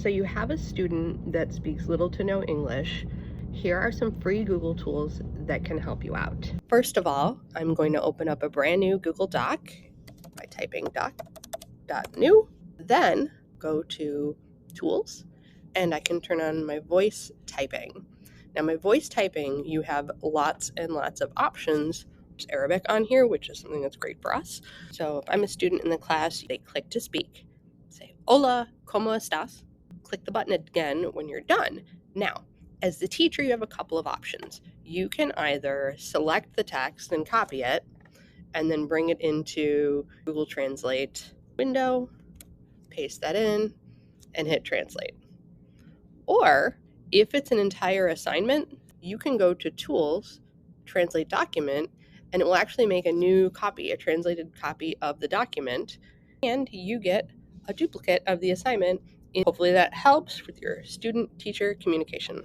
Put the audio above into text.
So you have a student that speaks little to no English. Here are some free Google tools that can help you out. First of all, I'm going to open up a brand new Google Doc by typing doc.new. Then go to Tools, and I can turn on my voice typing. Now, my voice typing, you have lots and lots of options. There's Arabic on here, which is something that's great for us. So if I'm a student in the class, they click to speak. Say, Hola, ¿cómo estás? Click the button again when you're done. Now, as the teacher, you have a couple of options. You can either select the text and copy it, and then bring it into Google Translate window, paste that in, and hit translate. Or if it's an entire assignment, you can go to Tools, Translate Document, and it will actually make a new copy, a translated copy of the document, and you get a duplicate of the assignment. Hopefully that helps with your student-teacher communication.